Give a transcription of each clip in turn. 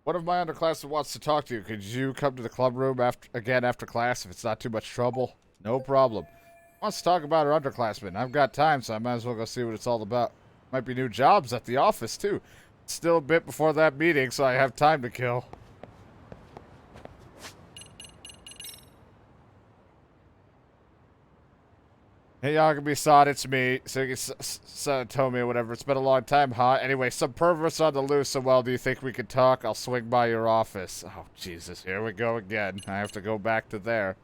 One of my underclassmen wants to talk to you. Could you come to the club room after class if it's not too much trouble? No problem. Wants to talk about her underclassmen. I've got time, so I might as well go see what it's all about. Might be new jobs at the office, too. Still a bit before that meeting, so I have time to kill. Hey, Yagami-san, it's me. Tomi or whatever. It's been a long time, huh? Anyway, some perverts on the loose, so well, do you think we could talk? I'll swing by your office. Oh, Jesus, here we go again. I have to go back to there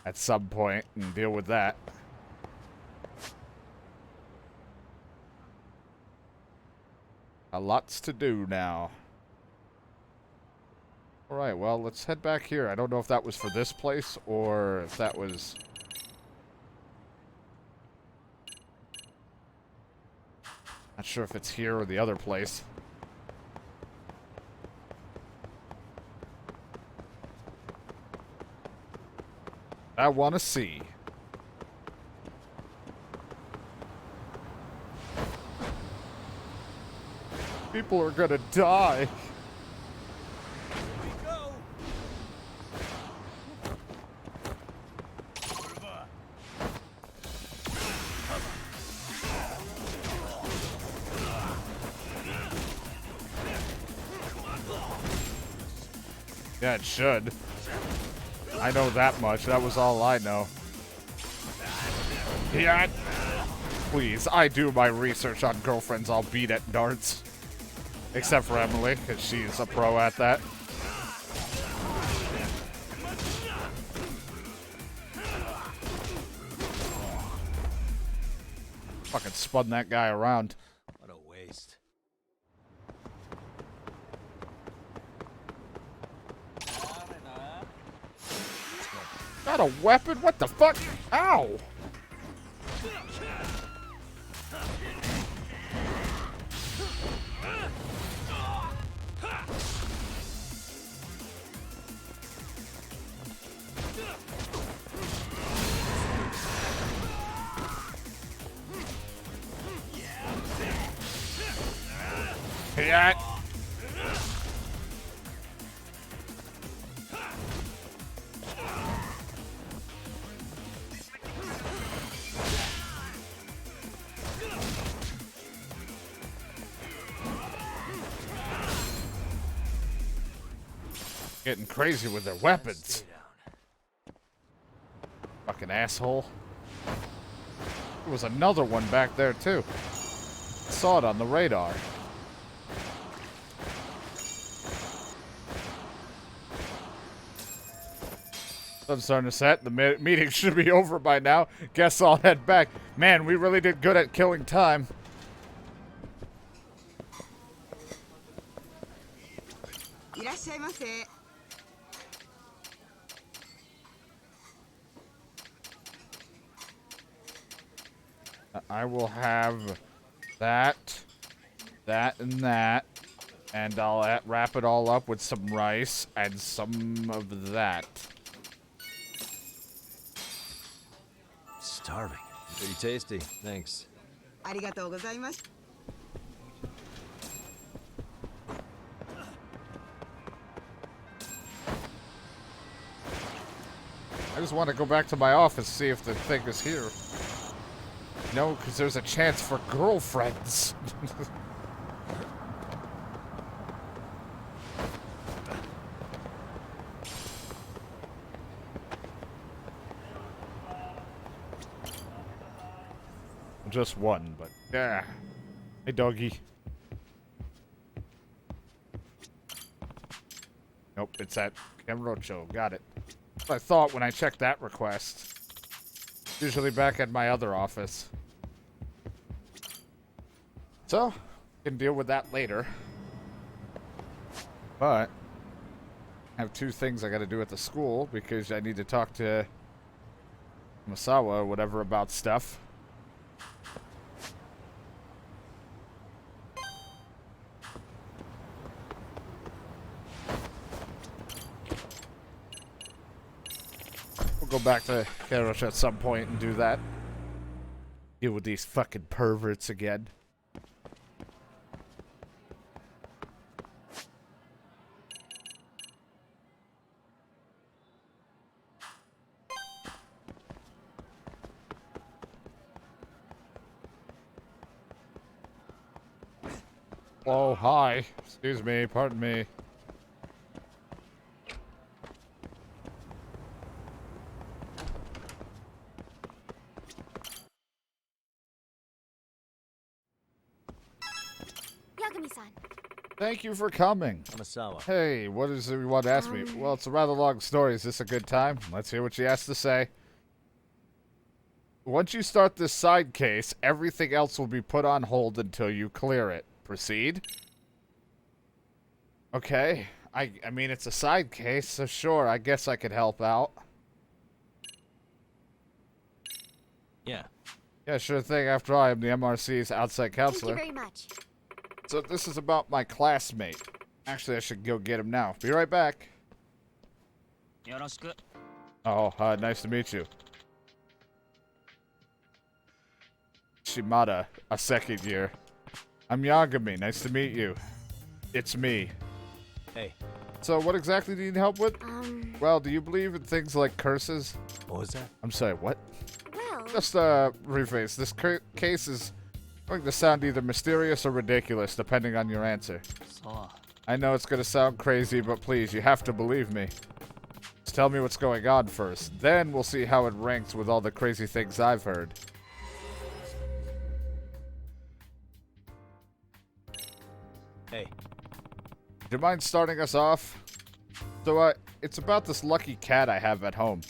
at some point and deal with that. Lots to do now. Alright, well, let's head back here. I don't know if that was for this place or if that was... Not sure if it's here or the other place. I want to see. People are gonna die. Yeah, it should. I know that much. That was all I know. Yeah. Please, I do my research on girlfriends I'll beat at darts. Except for Emily, because she's a pro at that. Fucking spun that guy around. What a waste. Got a weapon? What the fuck? Ow! Yeah. Getting crazy with their weapons. Fucking asshole. There was another one back there too. Saw it on the radar. Sun's starting to set. The meeting should be over by now. Guess I'll head back. Man, we really did good at killing time. I will have that, and that, and I'll wrap it all up with some rice and some of that. Starving. Pretty tasty. Thanks. I just want to go back to my office, see if the thing is here. No, because there's a chance for girlfriends. Just one, but yeah. Hey, doggy. Nope, it's at Kenrocho. Got it. That's what I thought when I checked that request. Usually back at my other office. So, can deal with that later. But I have two things I gotta do at the school because I need to talk to Masawa or whatever about stuff. We'll go back to Karosh at some point and do that. Deal with these fucking perverts again. Oh, hi. Excuse me, pardon me. Yagami-san. Thank you for coming. Amasawa. Hey, what is it you want to ask me? Well, it's a rather long story. Is this a good time? Let's hear what she has to say. Once you start this side case, everything else will be put on hold until you clear it. Proceed? Okay. I mean, it's a side case, so sure, I guess I could help out. Yeah. Yeah, sure thing. After all, I'm the MRC's outside counselor. Thank you very much. So this is about my classmate. Actually, I should go get him now. Be right back. Yoroshiku. Oh, nice to meet you. Shimada, a second year. I'm Yagami. Nice to meet you. It's me. Hey, So what exactly do you need help with? Well, do you believe in things like curses? what was that? I'm sorry, what? Well, Just, rephrase. This case is going to sound either mysterious or ridiculous, depending on your answer. So, I know it's going to sound crazy, but please, you have to believe me. Just tell me what's going on first. Then we'll see how it ranks with all the crazy things I've heard. Hey, Do you mind starting us off? So, it's about this lucky cat I have at home.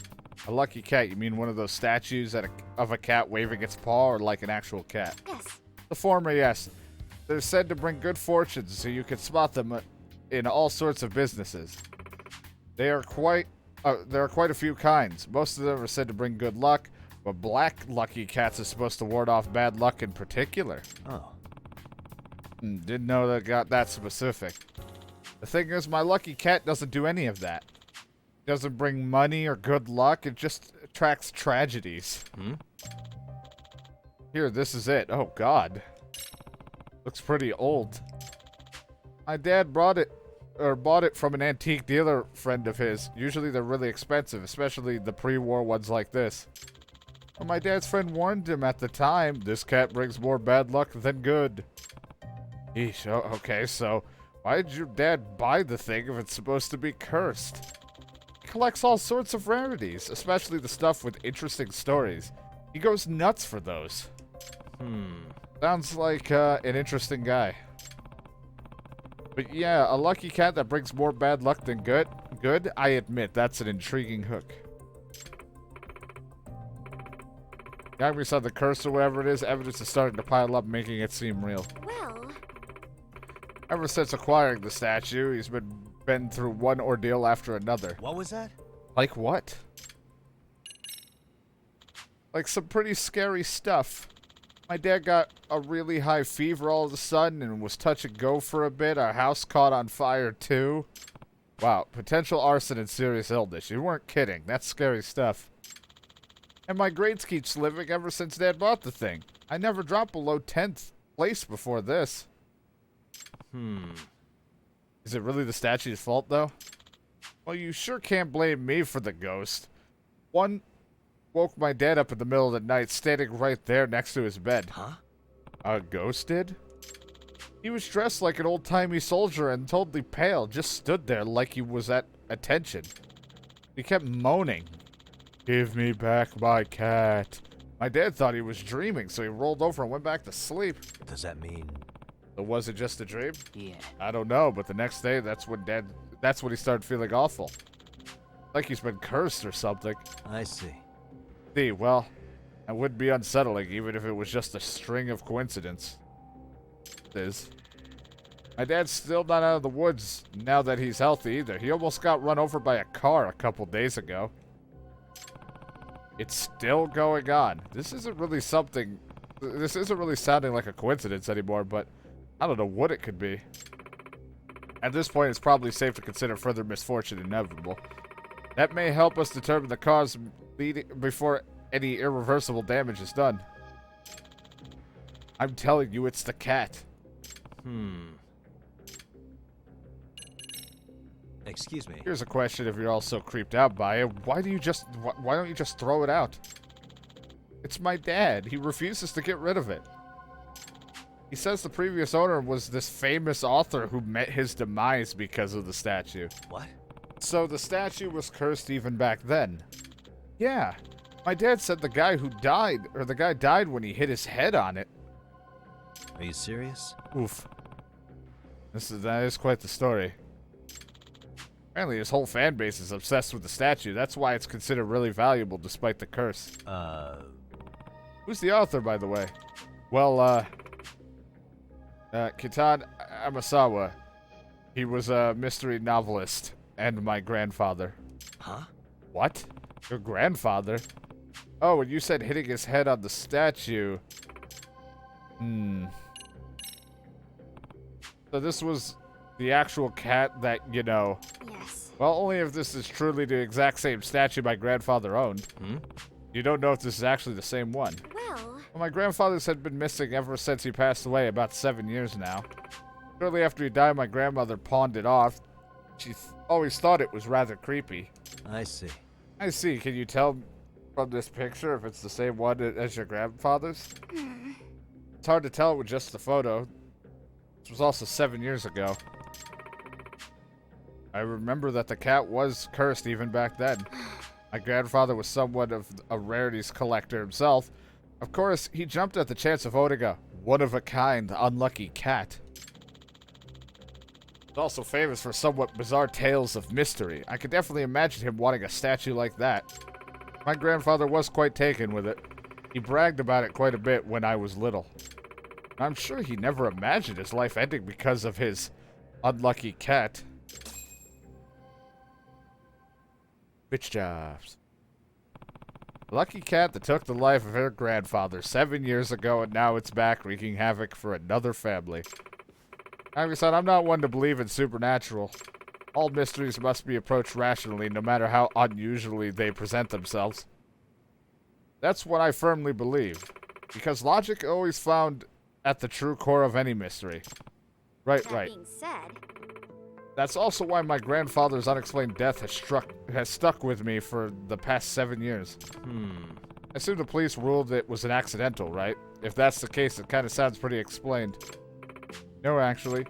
A lucky cat, you mean one of those statues of a cat waving its paw, or like an actual cat? yes. The former, yes. They're said to bring good fortune, so you can spot them in all sorts of businesses. There are quite a few kinds. Most of them are said to bring good luck, but black lucky cats are supposed to ward off bad luck in particular. oh, Didn't know that got that specific. The thing is, my lucky cat doesn't do any of that. Doesn't bring money or good luck, it just attracts tragedies. Here, this is it. Oh, God. Looks pretty old. My dad bought it from an antique dealer friend of his. Usually they're really expensive, especially the pre-war ones like this. But my dad's friend warned him at the time, this cat brings more bad luck than good. Eesh, okay, so why did your dad buy the thing if it's supposed to be cursed? He collects all sorts of rarities, especially the stuff with interesting stories. He goes nuts for those. Sounds like an interesting guy. But yeah, a lucky cat that brings more bad luck than good, I admit, that's an intriguing hook. Got me saw the curse or whatever it is, evidence is starting to pile up, making it seem real. Well, Ever since acquiring the statue, he's been through one ordeal after another. what was that? Like what? Like some pretty scary stuff. My dad got a really high fever all of a sudden and was touch and go for a bit. Our house caught on fire too. Wow, potential arson and serious illness. You weren't kidding. That's scary stuff. And my grades keep slipping ever since Dad bought the thing. I never dropped below 10th place before this. Is it really the statue's fault, though? Well, you sure can't blame me for the ghost. One woke my dad up in the middle of the night, standing right there next to his bed. Huh? A ghost did? He was dressed like an old-timey soldier and totally pale, just stood there like he was at attention. He kept moaning, "Give me back my cat." My dad thought he was dreaming, so he rolled over and went back to sleep. Does that mean? But was it just a dream? yeah. I don't know, but the next day, that's when he started feeling awful. Like he's been cursed or something. I see. See, well, that would be unsettling, even if it was just a string of coincidence. My dad's still not out of the woods now that he's healthy either. He almost got run over by a car a couple days ago. It's still going on. This isn't really sounding like a coincidence anymore, but I don't know what it could be. At this point, it's probably safe to consider further misfortune inevitable. That may help us determine the cause before any irreversible damage is done. I'm telling you, it's the cat. Excuse me. Here's a question: if you're all so creeped out by it, why don't you just throw it out? It's my dad. He refuses to get rid of it. He says the previous owner was this famous author who met his demise because of the statue. What? So the statue was cursed even back then. Yeah. My dad said the guy died when he hit his head on it. Are you serious? Oof. That is quite the story. Apparently his whole fan base is obsessed with the statue. That's why it's considered really valuable despite the curse. Who's the author, by the way? Well, Kitan Amasawa. He was a mystery novelist and my grandfather. Huh? What? Your grandfather? Oh, when you said hitting his head on the statue. So this was the actual cat that, you know... Yes. Well, only if this is truly the exact same statue my grandfather owned. You don't know if this is actually the same one. Well, My grandfather's had been missing ever since he passed away, about 7 years now. Shortly after he died, my grandmother pawned it off. She always thought it was rather creepy. I see. I see. Can you tell from this picture if it's the same one as your grandfather's? It's hard to tell with just the photo. This was also 7 years ago. I remember that the cat was cursed even back then. My grandfather was somewhat of a rarities collector himself. Of course, he jumped at the chance of owning a one-of-a-kind, unlucky cat. He's also famous for somewhat bizarre tales of mystery. I could definitely imagine him wanting a statue like that. My grandfather was quite taken with it. He bragged about it quite a bit when I was little. I'm sure he never imagined his life ending because of his unlucky cat. Bitch jobs. Lucky cat that took the life of her grandfather 7 years ago, and now it's back wreaking havoc for another family. Like I said, I'm not one to believe in supernatural. All mysteries must be approached rationally, no matter how unusually they present themselves. That's what I firmly believe, because logic always found at the true core of any mystery. Right. that being said, That's also why my grandfather's unexplained death has stuck with me for the past 7 years. I assume the police ruled it was an accidental, right? If that's the case, it kind of sounds pretty explained. No, actually.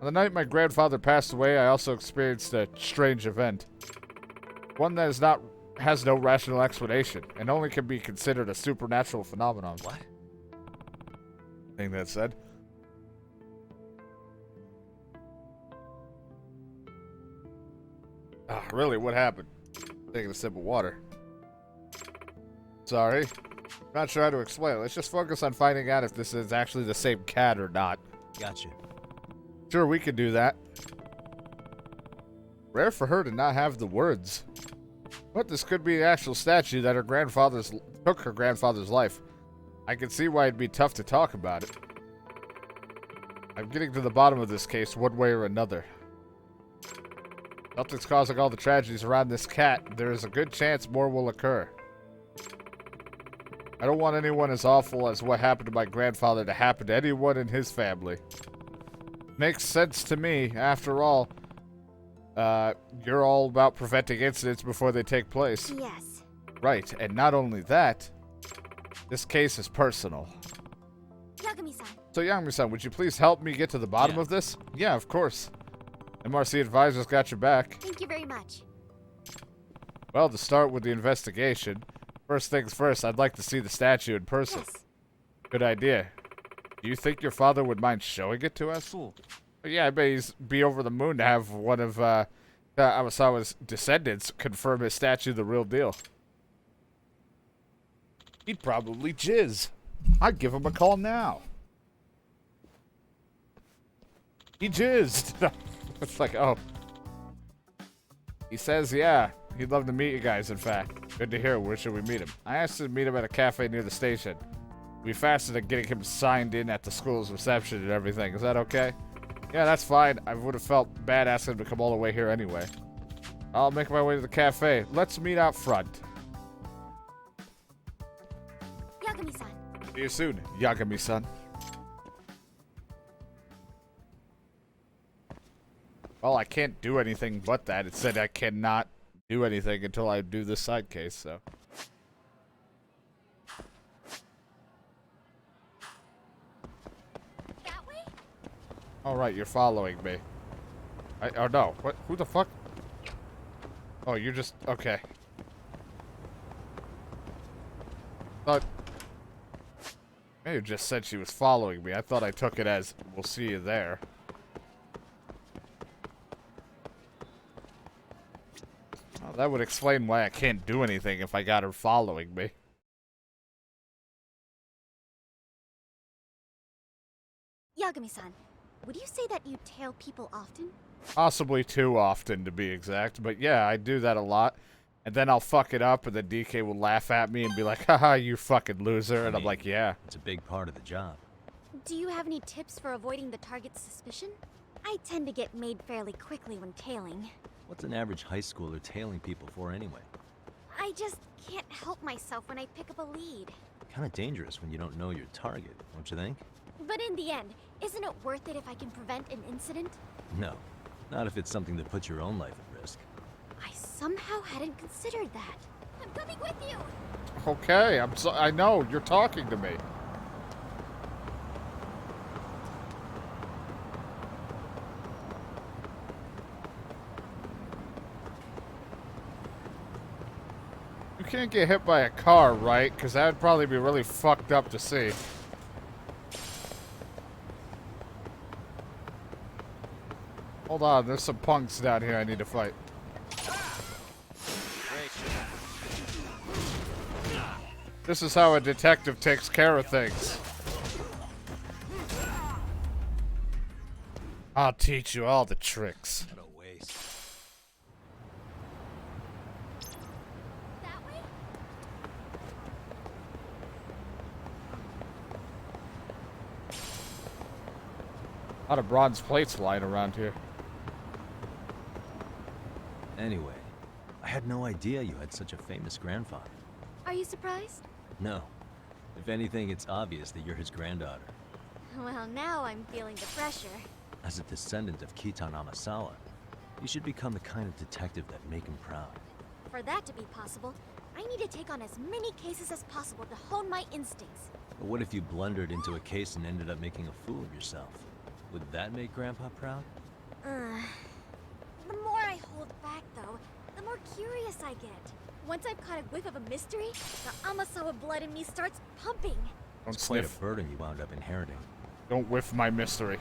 On the night my grandfather passed away, I also experienced a strange event. One that has no rational explanation, and only can be considered a supernatural phenomenon. What? Thing that said. Really, what happened? Taking a sip of water. Sorry. Not sure how to explain it. Let's just focus on finding out if this is actually the same cat or not. Gotcha. Sure, we could do that. Rare for her to not have the words. But this could be the actual statue that took her grandfather's life. I can see why it'd be tough to talk about it. I'm getting to the bottom of this case one way or another. Something's causing all the tragedies around this cat. There is a good chance more will occur. I don't want anyone as awful as what happened to my grandfather to happen to anyone in his family. Makes sense to me. After all, you're all about preventing incidents before they take place. yes. Right, and not only that, this case is personal. Yagami-san, So, Yagami-san, would you please help me get to the bottom of this? Yeah, of course. MRC advisors got your back. thank you very much. Well, to start with the investigation, first things first, I'd like to see the statue in person. Yes. Good idea. Do you think your father would mind showing it to us? Yeah, I bet he'd be over the moon to have one of Amasawa's descendants confirm his statue the real deal. He'd probably jizz. I'd give him a call now. He jizzed. It's like, oh. He says, yeah, he'd love to meet you guys, in fact. Good to hear. Where should we meet him? I asked him to meet him at a cafe near the station. We fasted at getting him signed in at the school's reception and everything. Is that okay? Yeah, that's fine. I would have felt bad asking him to come all the way here anyway. I'll make my way to the cafe. Let's meet out front. Yagami-san, See you soon, Yagami-san. Well, I can't do anything but that. It said I cannot do anything until I do this side case, so. All right, you're following me. Oh no, what? Who the fuck? Oh, you're just okay. Thought may have just said she was following me. I thought I took it as we'll see you there. Well, that would explain why I can't do anything if I got her following me. Yagami-san, would you say that you tail people often? Possibly too often, to be exact. But yeah, I do that a lot. And then I'll fuck it up, and then DK will laugh at me and be like, haha, you fucking loser. And I'm like, yeah. It's a big part of the job. Do you have any tips for avoiding the target's suspicion? I tend to get made fairly quickly when tailing. What's an average high schooler tailing people for anyway? I just can't help myself when I pick up a lead. Kind of dangerous when you don't know your target, don't you think? But in the end, isn't it worth it if I can prevent an incident? No. Not if it's something that puts your own life at risk. I somehow hadn't considered that. I'm coming with you! Okay, I know, you're talking to me. You can't get hit by a car, right? Because that would probably be really fucked up to see. Hold on, there's some punks down here I need to fight. This is how a detective takes care of things. I'll teach you all the tricks. What a waste. That way? A lot of bronze plates lying around here. Anyway, I had no idea you had such a famous grandfather. Are you surprised? No. If anything, it's obvious that you're his granddaughter. Well, now I'm feeling the pressure. As a descendant of Kitan Amasawa, you should become the kind of detective that make him proud. For that to be possible, I need to take on as many cases as possible to hone my instincts. But what if you blundered into a case and ended up making a fool of yourself? Would that make Grandpa proud? The more I hold back, though, the more curious I get. Once I've caught a whiff of a mystery, the Amasawa blood in me starts pumping. Don't It's quite a sniff. burden you wound up inheriting. Don't whiff my mystery.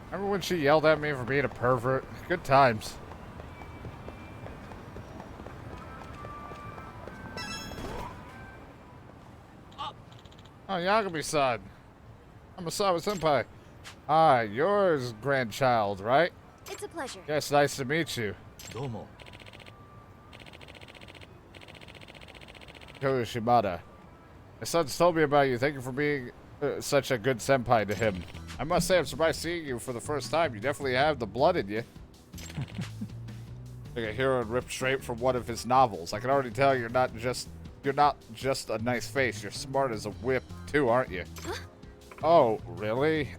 Remember when she yelled at me for being a pervert? Good times. Oh, Yagami-san. Amasawa senpai. Ah, yours grandchild, right? It's a pleasure. Yes, nice to meet you. Domo. Ko Shimada. My son's told me about you. Thank you for being such a good senpai to him. I must say, I'm surprised seeing you for the first time. You definitely have the blood in you. Like a hero ripped straight from one of his novels. I can already tell you're not just a nice face. You're smart as a whip too, aren't you? Huh? Oh, really?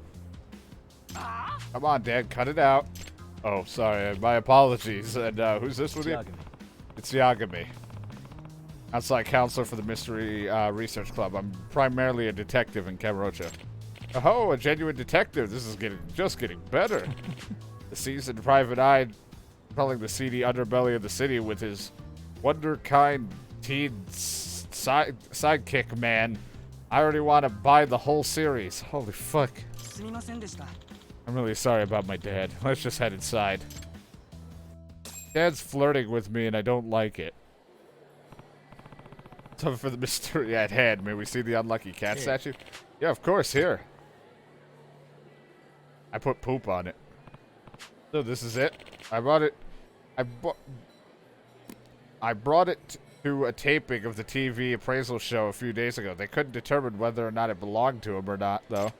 Come on, Dad, cut it out. Oh, sorry. My apologies. And who's this with you? Yagami. It's Yagami. Outside counselor for the Mystery Research Club. I'm primarily a detective in Kamurocho. Oh, a genuine detective. This is just getting better. The seasoned private eye controlling the seedy underbelly of the city with his wonder-kind teen sidekick man. I already want to buy the whole series. Holy fuck. I'm really sorry about my dad. Let's just head inside. Dad's flirting with me and I don't like it. So for the mystery at hand, may we see the unlucky cat statue? Yeah, of course, here. I put poop on it. So this is it. I brought it. I brought it to a taping of the TV appraisal show a few days ago. They couldn't determine whether or not it belonged to him or not, though.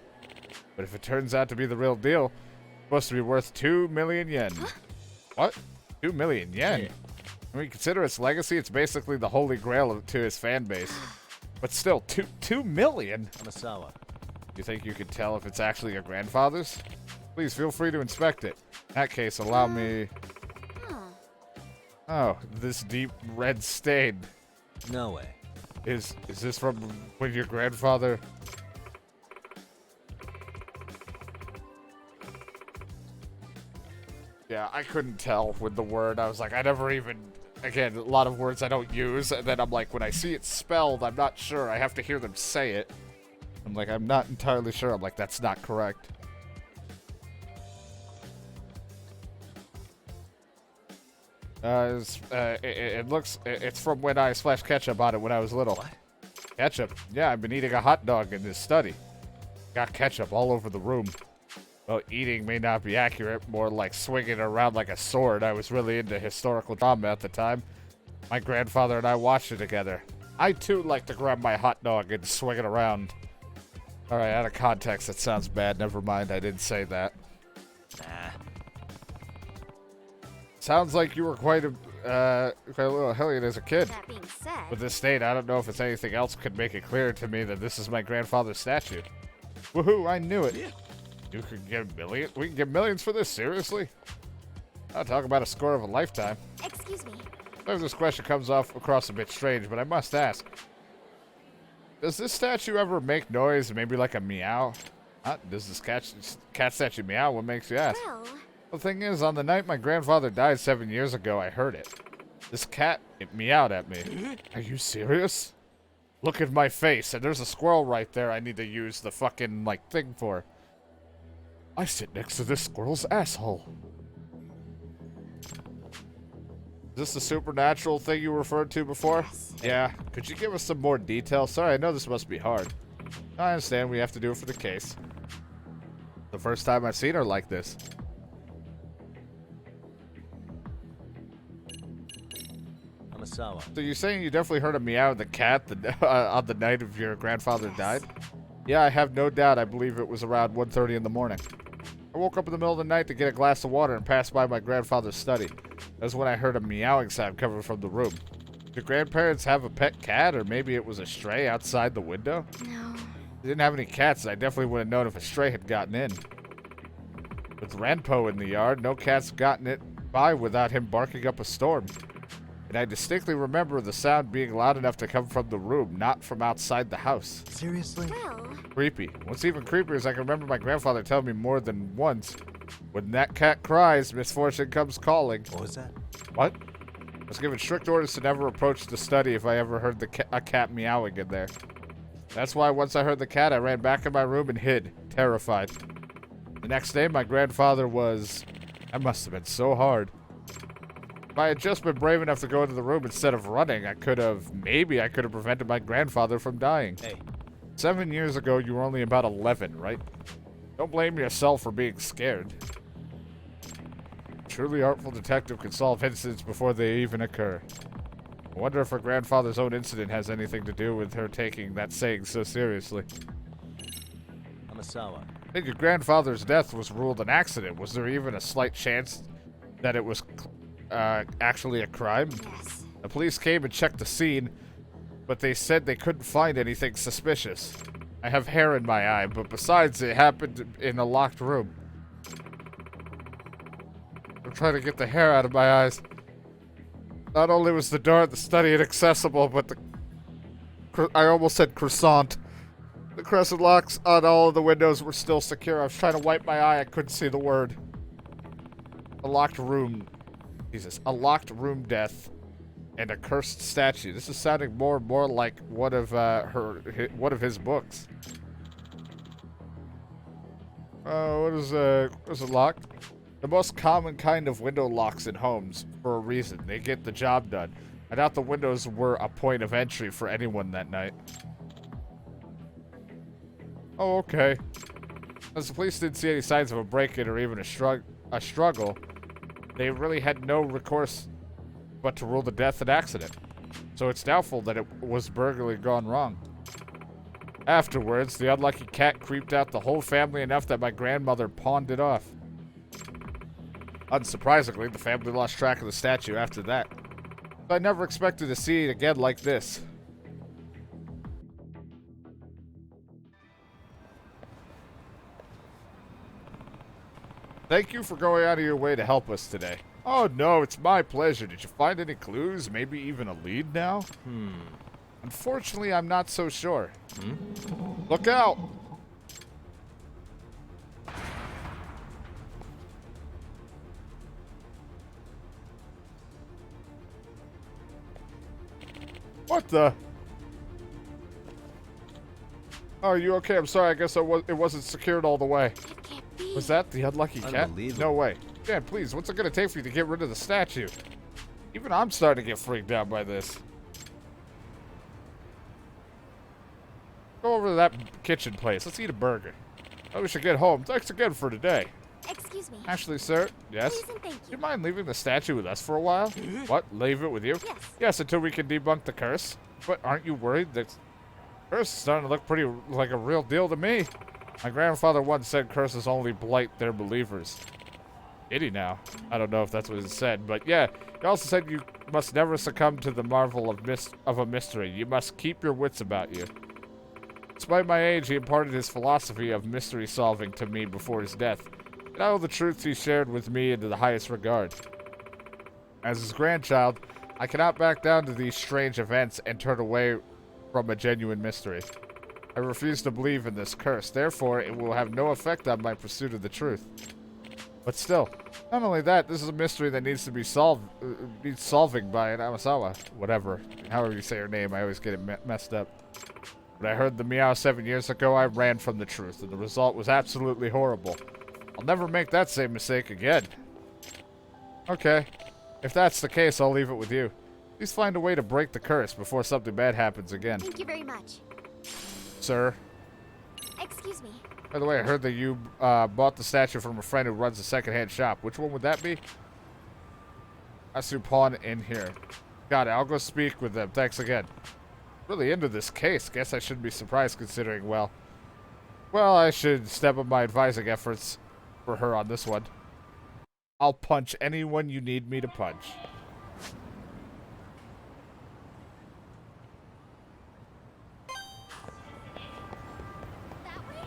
But if it turns out to be the real deal, it's supposed to be worth 2 million yen. What? 2 million yen? When we consider its legacy, it's basically the holy grail to his fan base. But still, 2 million? Amasawa. You think you could tell if it's actually your grandfather's? Please feel free to inspect it. In that case, allow me... Oh, this deep red stain. No way. Is this from when your grandfather... Yeah, I couldn't tell with the word. I was like, I never even... Again, a lot of words I don't use, and then I'm like, when I see it spelled, I'm not sure. I have to hear them say it. I'm like, I'm not entirely sure. I'm like, that's not correct. It's from when I splashed ketchup on it when I was little. What? Ketchup? Yeah, I've been eating a hot dog in this study. Got ketchup all over the room. Well, eating may not be accurate, more like swinging it around like a sword. I was really into historical drama at the time. My grandfather and I watched it together. I too like to grab my hot dog and swing it around. Alright, out of context, that sounds bad. Never mind, I didn't say that. Nah. Sounds like you were quite a little hellion as a kid. That being said, With this state, I don't know if it's anything else could make it clear to me that this is my grandfather's statue. Woohoo, I knew it. You could get millions. We can get millions for this, seriously? I'll talk about a score of a lifetime. excuse me. Sometimes this question comes off across a bit strange, but I must ask. Does this statue ever make noise, maybe like a meow? Does this cat statue meow? What makes you ask? Well, The thing is, on the night my grandfather died 7 years ago, I heard it. This cat, it meowed at me. Are you serious? Look at my face, and there's a squirrel right there I need to use the fucking, like, thing for. I sit next to this squirrel's asshole. Is this the supernatural thing you referred to before? Yes. Yeah. Could you give us some more details? Sorry, I know this must be hard. I understand we have to do it for the case. The first time I've seen her like this. Amasawa. So you're saying you definitely heard a meow of the cat on the night of your grandfather died? Yeah, I have no doubt. I believe it was around 1:30 in the morning. I woke up in the middle of the night to get a glass of water and passed by my grandfather's study. That's when I heard a meowing sound coming from the room. Did your grandparents have a pet cat, or maybe it was a stray outside the window? No. They didn't have any cats, and I definitely would have known if a stray had gotten in. With Ranpo in the yard, no cat's gotten it by without him barking up a storm. And I distinctly remember the sound being loud enough to come from the room, not from outside the house. Seriously? Well, Creepy. What's even creepier is I can remember my grandfather telling me more than once, when that cat cries, misfortune comes calling. What was that? What? I was given strict orders to never approach the study if I ever heard a cat meowing in there. That's why once I heard the cat, I ran back in my room and hid, terrified. The next day, my grandfather was... That must have been so hard. If I had just been brave enough to go into the room instead of running, maybe I could have prevented my grandfather from dying. Hey. 7 years ago, you were only about 11, right? Don't blame yourself for being scared. A truly artful detective can solve incidents before they even occur. I wonder if her grandfather's own incident has anything to do with her taking that saying so seriously. Amasawa. I think your grandfather's death was ruled an accident. Was there even a slight chance that it was actually a crime? yes. The police came and checked the scene, but they said they couldn't find anything suspicious. I have hair in my eye, but besides, it happened in a locked room. I'm trying to get the hair out of my eyes. Not only was the door of the study inaccessible, but I almost said croissant. The crescent locks on all of the windows were still secure. I was trying to wipe my eye, I couldn't see the word. A locked room. Jesus. A locked room death. And a cursed statue. This is sounding more and more like one of his books. What is it locked? The most common kind of window locks in homes for a reason. They get the job done. I doubt the windows were a point of entry for anyone that night. Oh, okay. As the police didn't see any signs of a break-in or even a struggle, they really had no recourse but to rule the death an accident. So it's doubtful that it was burglary gone wrong. Afterwards, the unlucky cat creeped out the whole family enough that my grandmother pawned it off. Unsurprisingly, the family lost track of the statue after that. I never expected to see it again like this. Thank you for going out of your way to help us today. Oh no, it's my pleasure. Did you find any clues? Maybe even a lead now? Unfortunately, I'm not so sure. Look out! What the? Oh, are you okay? I'm sorry. I guess it wasn't secured all the way. That can't be. Was that the unlucky cat? Unbelievable. No way. Dad, please, what's it gonna take for you to get rid of the statue? Even I'm starting to get freaked out by this. Go over to that kitchen place. Let's eat a burger. Oh, we should get home. Thanks again for today. Excuse me. Actually, sir. Yes? Please and thank Do you. you mind leaving the statue with us for a while? What? Leave it with you? Yes. Yes, until we can debunk the curse. But aren't you worried? The curse is starting to look pretty like a real deal to me. My grandfather once said curses only blight their believers. Did he now? I don't know if that's what he said, but yeah. He also said you must never succumb to the marvel of a mystery. You must keep your wits about you. Despite my age, he imparted his philosophy of mystery solving to me before his death. And I hold the truths he shared with me into the highest regard. As his grandchild, I cannot back down to these strange events and turn away from a genuine mystery. I refuse to believe in this curse, therefore it will have no effect on my pursuit of the truth. But still, not only that, this is a mystery that needs to be needs solving by an Amasawa. Whatever, however you say her name, I always get it messed up. When I heard the meow 7 years ago, I ran from the truth, and the result was absolutely horrible. I'll never make that same mistake again. Okay. If that's the case, I'll leave it with you. Please find a way to break the curse before something bad happens again. Thank you very much. Sir. Excuse me. By the way, I heard that you bought the statue from a friend who runs a secondhand shop. Which one would that be? Asu Pawn in here. Got it. I'll go speak with them. Thanks again. Really into this case. Guess I shouldn't be surprised considering, well, I should step up my advising efforts for her on this one. I'll punch anyone you need me to punch. That way?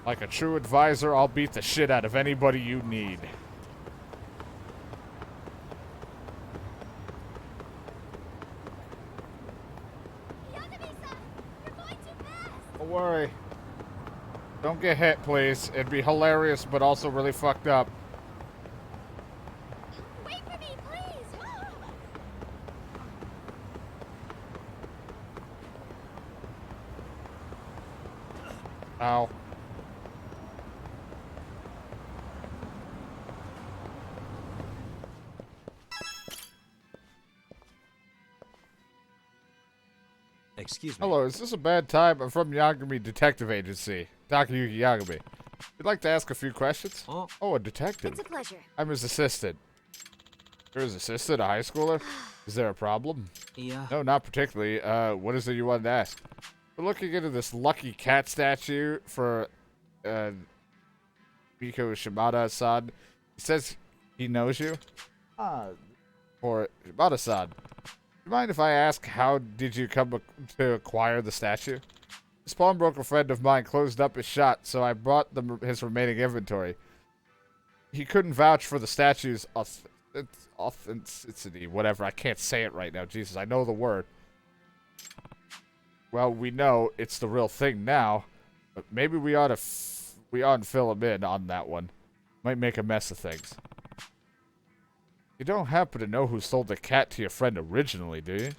Like a true advisor, I'll beat the shit out of anybody you need. Yagami-san, you're going too fast. Don't worry. Don't get hit, please. It'd be hilarious, but also really fucked up. Wait for me, please. Ow. Excuse me. Hello, is this a bad time? I'm from Yagami Detective Agency. Takayuki Yagami. We'd like to ask a few questions. Oh, a detective. It's a pleasure. I'm his assistant. You're his assistant, a high schooler? Is there a problem? Yeah. No, not particularly. What is it you wanted to ask? We're looking into this lucky cat statue for, Miko Shimada-san. He says he knows you. For Shimada-san. Do you mind if I ask, how did you come to acquire the statue? This pawnbroker friend of mine closed up his shop, so I brought his remaining inventory. He couldn't vouch for the statue's authenticity, whatever. I can't say it right now. Jesus, I know the word. Well, we know it's the real thing now, but maybe we ought to fill him in on that one. Might make a mess of things. You don't happen to know who sold the cat to your friend originally, do you?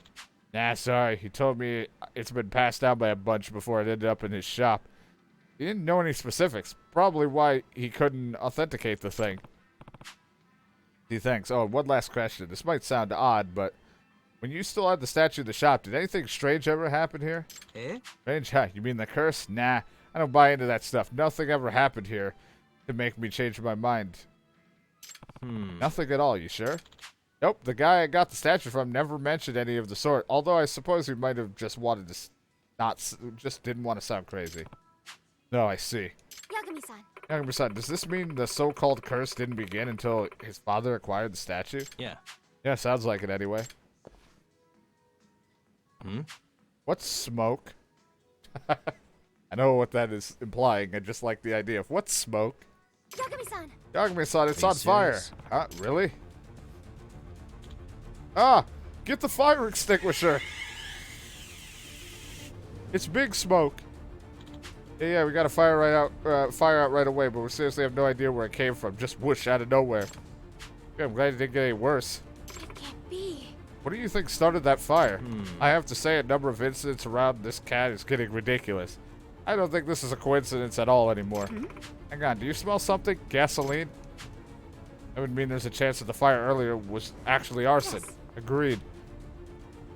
Nah, sorry. He told me it's been passed down by a bunch before it ended up in his shop. He didn't know any specifics. Probably why he couldn't authenticate the thing. He thinks. Oh, one last question. This might sound odd, but when you still had the statue in the shop, did anything strange ever happen here? Eh? Strange? Huh? You mean the curse? Nah, I don't buy into that stuff. Nothing ever happened here to make me change my mind. Nothing at all, you sure? Nope, the guy I got the statue from never mentioned any of the sort, although I suppose he might have just wanted to just didn't want to sound crazy. No, I see. Yagami-san. Yagami-san, does this mean the so-called curse didn't begin until his father acquired the statue? Yeah. Yeah, sounds like it anyway. What's smoke? I know what that is implying, I just like the idea of what's smoke? Yagami-san. Yagami-san, it's Are you on fire. serious? Huh? Really? Ah! Get the fire extinguisher! It's big smoke. Yeah, we got to fire out right away, but we seriously have no idea where it came from. Just whoosh out of nowhere. Yeah, I'm glad it didn't get any worse. It can't be. What do you think started that fire? I have to say, a number of incidents around this cat is getting ridiculous. I don't think this is a coincidence at all anymore. Hang on, do you smell something? Gasoline? That would mean there's a chance that the fire earlier was actually arson. Yes. Agreed.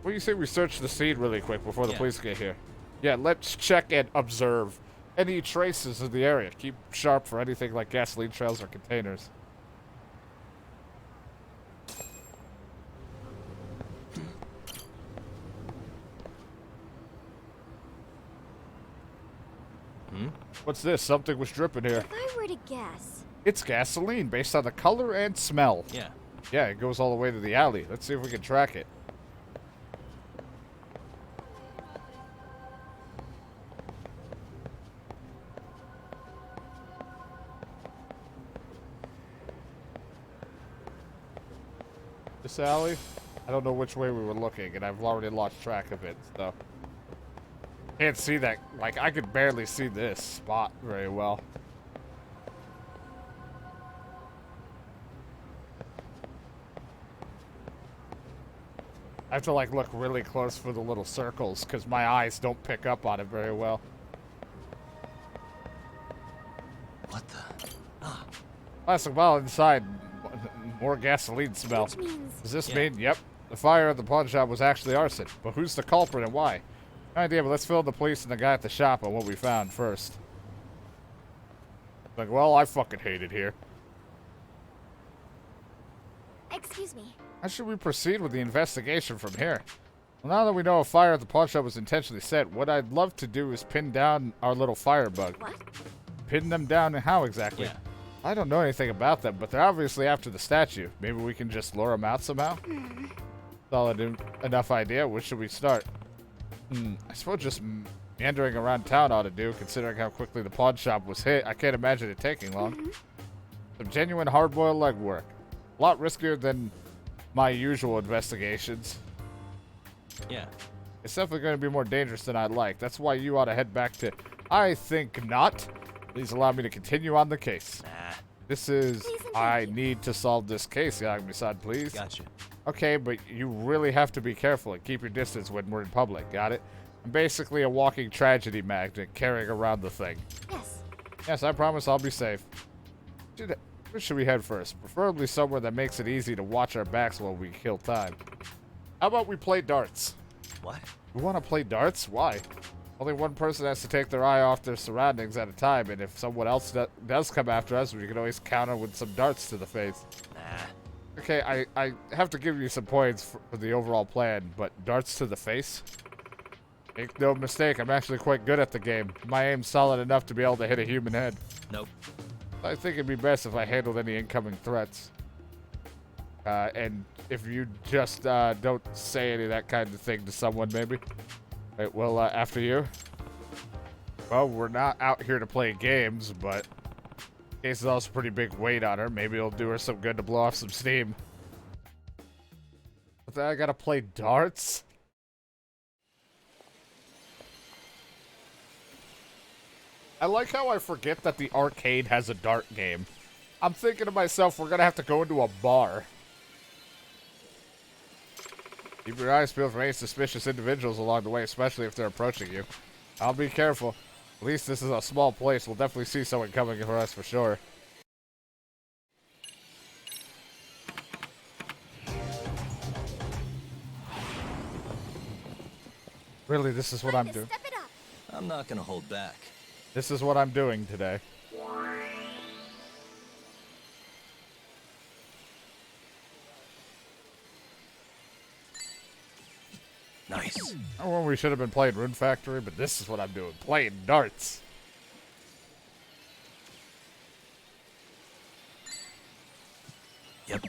What do you think we search the scene really quick before the Yeah. police get here? Yeah, let's check and observe any traces in the area. Keep sharp for anything like gasoline trails or containers. What's this? Something was dripping here. If I were to guess, It's gasoline based on the color and smell. Yeah. Yeah, it goes all the way to the alley. Let's see if we can track it. This alley? I don't know which way we were looking, and I've already lost track of it, so. Can't see that. Like, I could barely see this spot very well. I have to, like, look really close for the little circles, because my eyes don't pick up on it very well. What the? Plastic bottle inside. More gasoline smell. which means Does this Yeah. mean, yep, the fire at the pawn shop was actually arson. But who's the culprit and why? No idea, but let's fill the police and the guy at the shop on what we found first. Like, well, I fucking hate it here. excuse me. How should we proceed with the investigation from here? Well, now that we know a fire at the pawn shop was intentionally set, what I'd love to do is pin down our little firebug. What? Pin them down and how exactly? Yeah. I don't know anything about them, but they're obviously after the statue. Maybe we can just lure them out somehow? Solid enough idea. Where should we start? I suppose just meandering around town ought to do, considering how quickly the pawn shop was hit. I can't imagine it taking long. Some genuine hard-boiled legwork. A lot riskier than my usual investigations. Yeah. It's definitely going to be more dangerous than I'd like. That's why you ought to head back to... I think not. Please allow me to continue on the case. Nah. This is... Please and I thank you. need to solve this case, Yagami-san, please. Gotcha. Okay, but you really have to be careful and keep your distance when we're in public, got it? I'm basically a walking tragedy magnet carrying around the thing. Yes. Yes, I promise I'll be safe. Where should we head first? Preferably somewhere that makes it easy to watch our backs while we kill time. How about we play darts? What? We want to play darts? Why? Only one person has to take their eye off their surroundings at a time, and if someone else does come after us, we can always counter with some darts to the face. Nah. Okay, I have to give you some points for the overall plan, but darts to the face? Make no mistake, I'm actually quite good at the game. My aim's solid enough to be able to hit a human head. Nope. I think it'd be best if I handled any incoming threats. And if you just don't say any of that kind of thing to someone, maybe. Right, well, after you. Well, we're not out here to play games, but case is also pretty big weight on her. Maybe it'll do her some good to blow off some steam. But then I gotta play darts? I like how I forget that the arcade has a dart game. I'm thinking to myself, we're gonna have to go into a bar. Keep your eyes peeled for any suspicious individuals along the way, especially if they're approaching you. I'll be careful. At least this is a small place. We'll definitely see someone coming for us for sure. Really, this is what I'm doing. Step it up. I'm not gonna hold back. This is what I'm doing today. Nice. Oh, well, we should have been playing Rune Factory, but this is what I'm doing. Playing darts. Yep.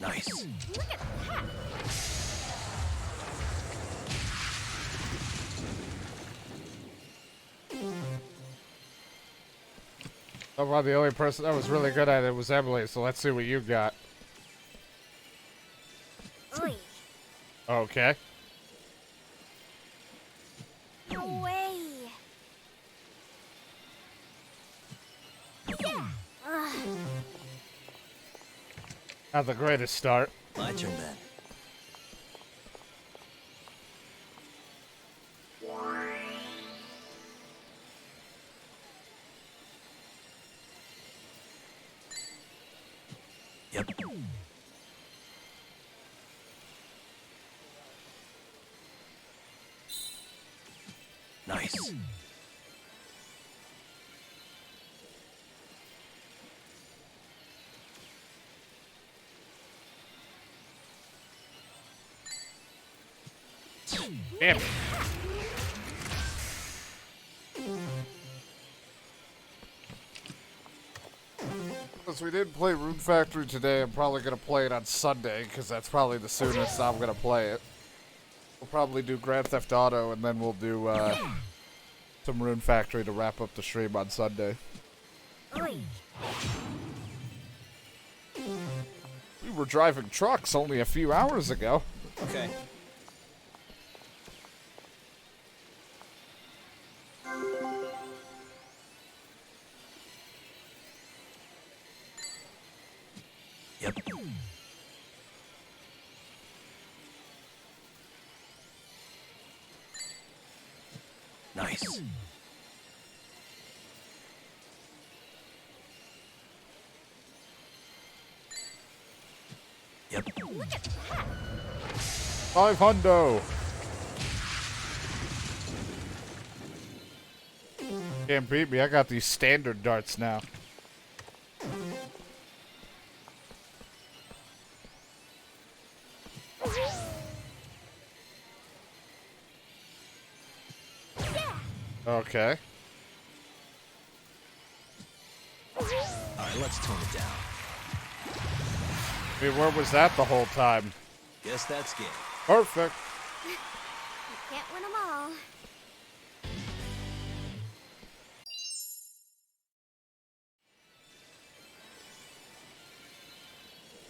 Nice. Look at that. So far, the only person that was really good at it was Emily, so let's see what you got. Oi. Okay. No way. Yeah. Ugh. Not the greatest start. My turn then. Yep. Nice. Damn it. Since we didn't play Rune Factory today, I'm probably going to play it on Sunday, because that's probably the soonest I'm going to play it. We'll probably do Grand Theft Auto, and then we'll do some Rune Factory to wrap up the stream on Sunday. Oi. We were driving trucks only a few hours ago. Okay. Yep. Nice. Yep. Look at that. 500. Can't beat me. I got these standard darts now. Okay. Alright, let's tone it down. I mean, where was that the whole time? Guess that's game. Perfect. You can't win them all.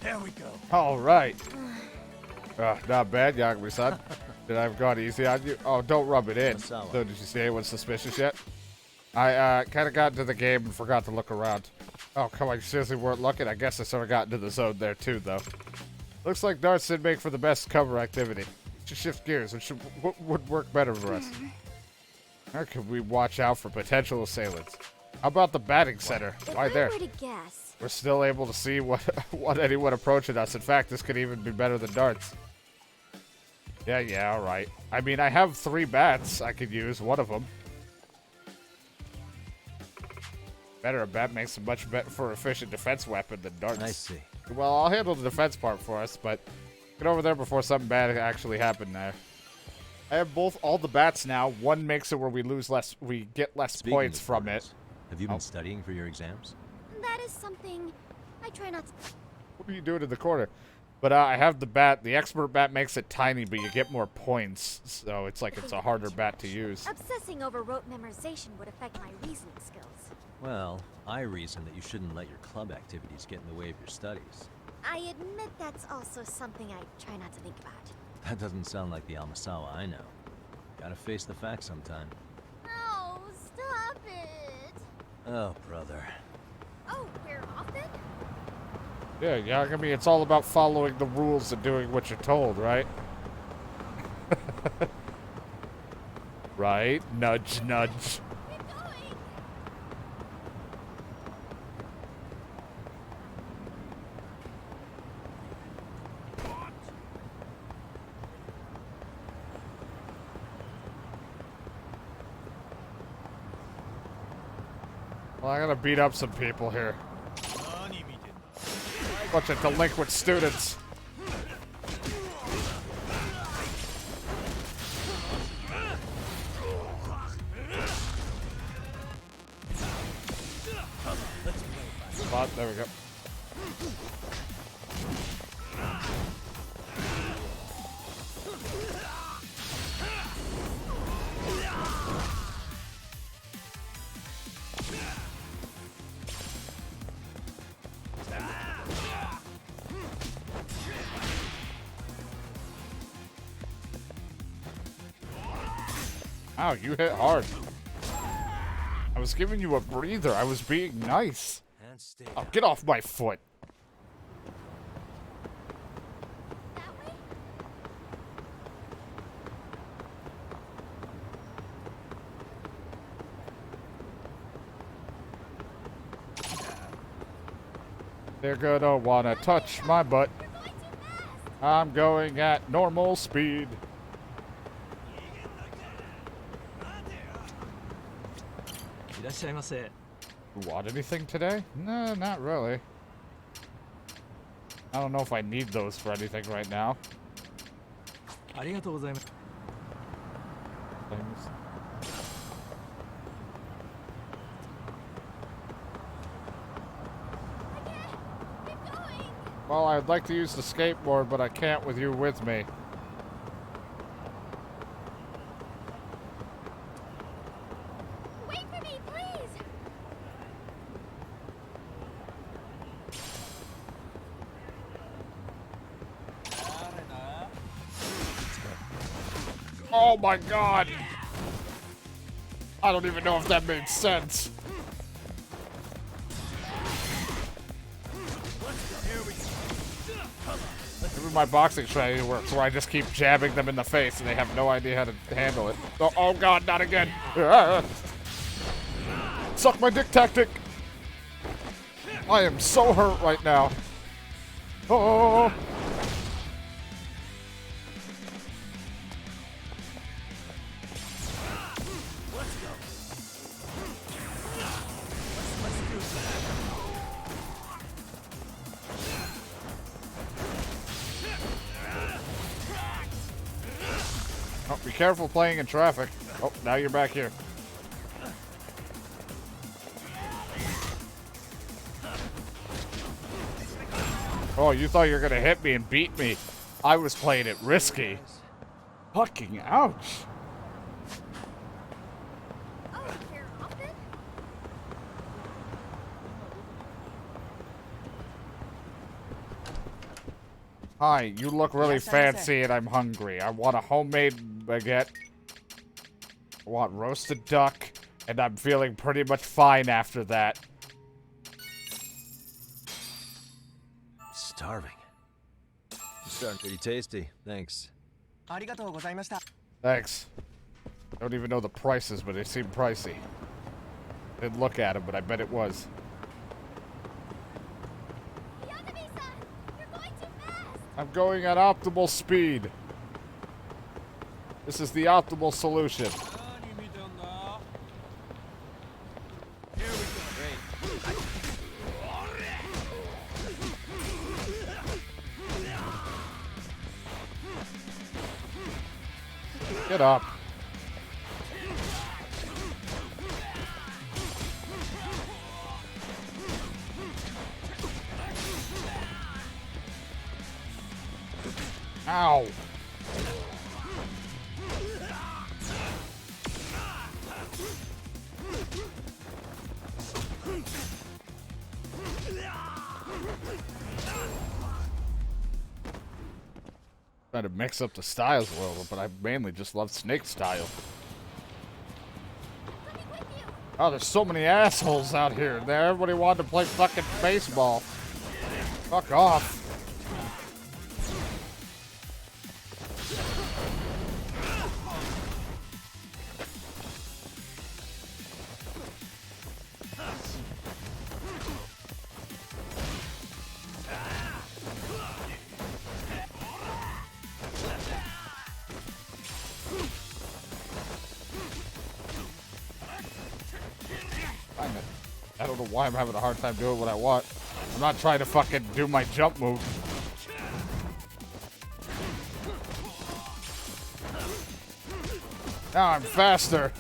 There we go. All right. Not bad, Yakuza-san. Did I have gone easy on you? Oh, don't rub it in. Masala. So, did you see anyone suspicious yet? I kind of got into the game and forgot to look around. Oh, come on, you seriously weren't looking? I guess I sort of got into the zone there, too, though. Looks like darts did make for the best cover activity. Should shift gears, which would work better for us. Or could we watch out for potential assailants? How about the batting center? Why there? If I were to guess, We're still able to see what anyone approaching us. In fact, this could even be better than darts. Yeah, alright. I mean, I have 3 bats I could use, one of them. Better, a bat makes a much better for efficient defense weapon than darts. I see. Well, I'll handle the defense part for us, but get over there before something bad actually happened there. I have all the bats now. One makes it where we get less Speaking points of from birds, it. Have you been studying for your exams? that is something I try not to. What are you doing in the corner? But I have the bat. The expert bat makes it tiny, but you get more points. So it's like it's a harder bat to use. Obsessing over rote memorization would affect my reasoning skills. Well, I reason that you shouldn't let your club activities get in the way of your studies. I admit that's also something I try not to think about. That doesn't sound like the Amasawa I know. Gotta face the facts sometime. Oh, stop it! Oh, brother. Oh, we're off then? Yeah, I mean, it's all about following the rules and doing what you're told, right? Right? Nudge, nudge. Keep going! Well, I'm gonna beat up some people here. Bunch of delinquent students. Spot, there we go. Ow, you hit hard. I was giving you a breather. I was being nice. And stay Oh, down. get off my foot. That way? They're gonna wanna touch my butt. You're going too fast. I'm going at normal speed. You want anything today? No, not really. I don't know if I need those for anything right now. Things. Keep going. Well, I'd like to use the skateboard, but I can't with you with me. Wait for me, please. Oh my god! I don't even know if that made sense. Maybe my boxing strategy works where I just keep jabbing them in the face and they have no idea how to handle it. Oh god, not again! Suck my dick tactic! I am so hurt right now. Oh! Oh, be careful playing in traffic. Oh, now you're back here. Oh, you thought you were gonna hit me and beat me. I was playing it risky. Fucking ouch. Oh, you're off then? Hi, you look really fancy and I'm hungry. I want a homemade baguette. I want roasted duck, and I'm feeling pretty much fine after that. Starving. You're starting pretty tasty. Thanks. Thanks. I don't even know the prices, but they seem pricey. Didn't look at them, but I bet it was. Yakuza-san, you're going too fast. I'm going at optimal speed. This is the optimal solution. Get up. Ow. Trying to mix up the styles a little, but I mainly just love Snake style. Coming with you. Oh, there's so many assholes out here. There, everybody wanted to play fucking baseball. Fuck off. I don't know why I'm having a hard time doing what I want. I'm not trying to fucking do my jump move. Now I'm faster.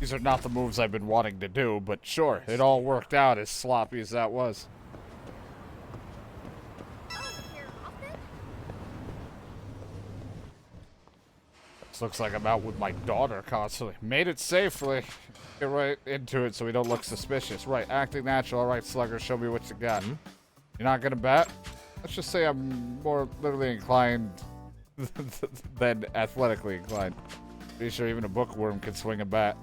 These are not the moves I've been wanting to do, but sure, it all worked out as sloppy as that was. You're off then? This looks like I'm out with my daughter constantly. Made it safely. Get right into it so we don't look suspicious. Right, acting natural. All right, Slugger, show me what you got. You're not gonna bet? Let's just say I'm more literally inclined than athletically inclined. Pretty sure even a bookworm can swing a bat.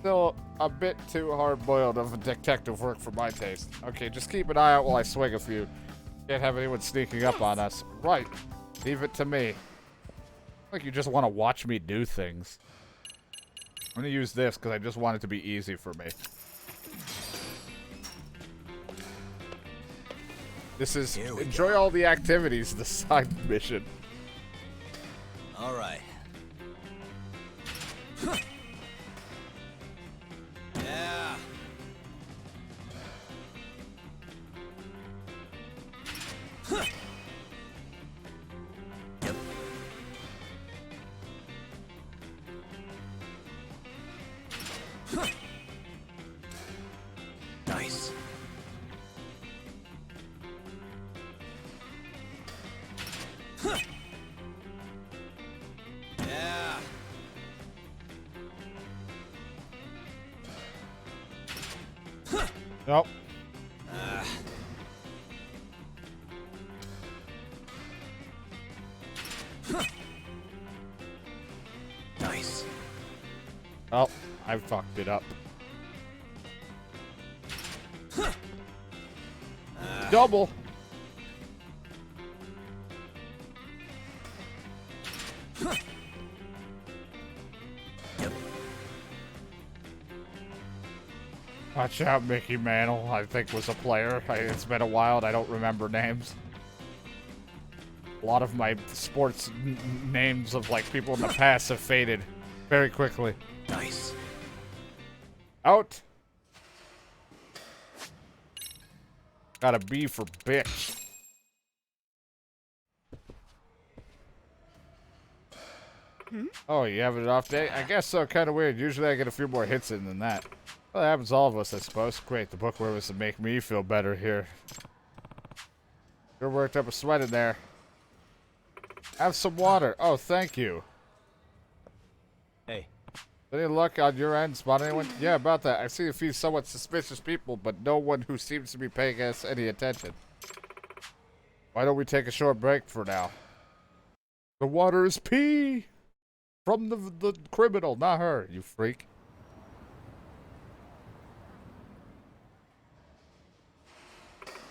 Still a bit too hard-boiled of a detective work for my taste. Okay, just keep an eye out while I swing a few. Can't have anyone sneaking up on us. Right, leave it to me. Like you just want to watch me do things. I'm gonna use this because I just want it to be easy for me. This is enjoy all the activities, the side mission. All right. Yeah. Yep. Nice. Yeah. Nope. Nice. Oh, I fucked it up. Double. Yep. Watch out, Mickey Mantle, I think was a player. It's been a while and I don't remember names. A lot of my sports names of like people in the past have faded very quickly. Nice. Out. Got a B for bitch. Oh, you having an off day? I guess so, kind of weird. Usually I get a few more hits in than that. Well, that happens to all of us, I suppose. Great, the bookworm was to make me feel better here. Sure worked up a sweat in there. Have some water. Oh, thank you. Hey. Any luck on your end? Spot anyone? Yeah, about that. I see a few somewhat suspicious people, but no one who seems to be paying us any attention. Why don't we take a short break for now? The water is pee! From the criminal, not her, you freak.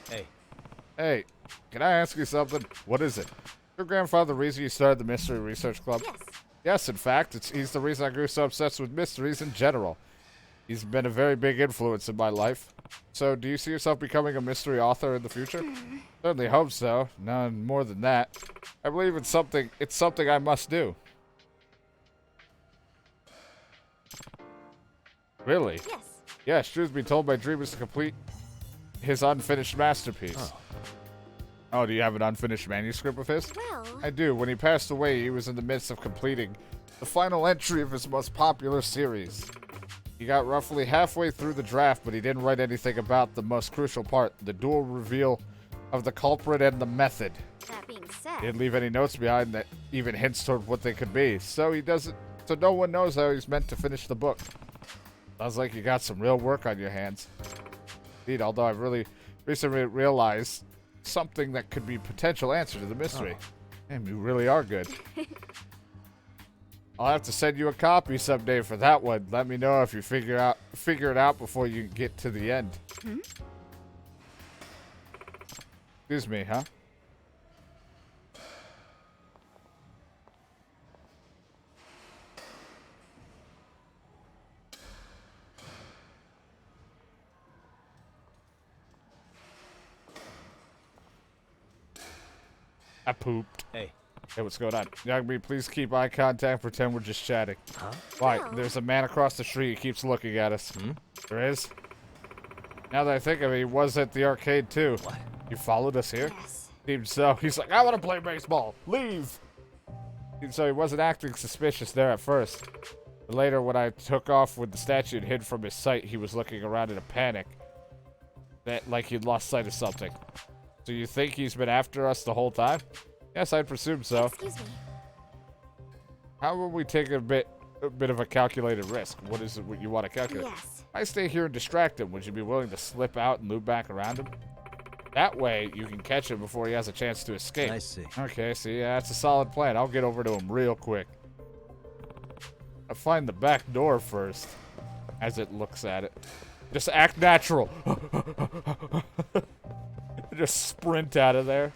Hey. Hey, can I ask you something? What is it? Your grandfather the reason you started the Mystery Research Club? Yes. Yes, in fact, he's the reason I grew so obsessed with mysteries in general. He's been a very big influence in my life. So, do you see yourself becoming a mystery author in the future? Certainly hope so. None more than that. I believe it's something I must do. Really? Yes. Yes, truth be told, my dream is to complete his unfinished masterpiece. Oh, do you have an unfinished manuscript of his? Well, I do. When he passed away, he was in the midst of completing the final entry of his most popular series. He got roughly halfway through the draft, but he didn't write anything about the most crucial part, the dual reveal of the culprit and the method. that being He said, didn't leave any notes behind that even hints toward what they could be. So no one knows how he's meant to finish the book. Sounds like you got some real work on your hands. Indeed, although I've really recently realized something that could be potential answer to the mystery. Damn, you really are good. I'll have to send you a copy someday for that one. Let me know if you figure it out before you get to the end. Excuse me, huh? I pooped. Hey. Hey, what's going on? Yagami, please keep eye contact. Pretend we're just chatting. Huh? Right, Well. there's a man across the street. He keeps looking at us. There is? Now that I think of it, he was at the arcade too. What? You followed us here? yes. Seems so. He's like, I want to play baseball. Leave. Seems so he wasn't acting suspicious there at first. Later, when I took off with the statue and hid from his sight, he was looking around in a panic. Like he'd lost sight of something. So you think he's been after us the whole time? Yes, I'd presume so. Excuse me. How about we take a bit of a calculated risk? What is it you want to calculate? Yes. If I stay here and distract him, would you be willing to slip out and loop back around him? That way, you can catch him before he has a chance to escape. I see. Okay, see, that's a solid plan. I'll get over to him real quick. I'll find the back door first, as it looks at it. Just act natural. Just sprint out of there.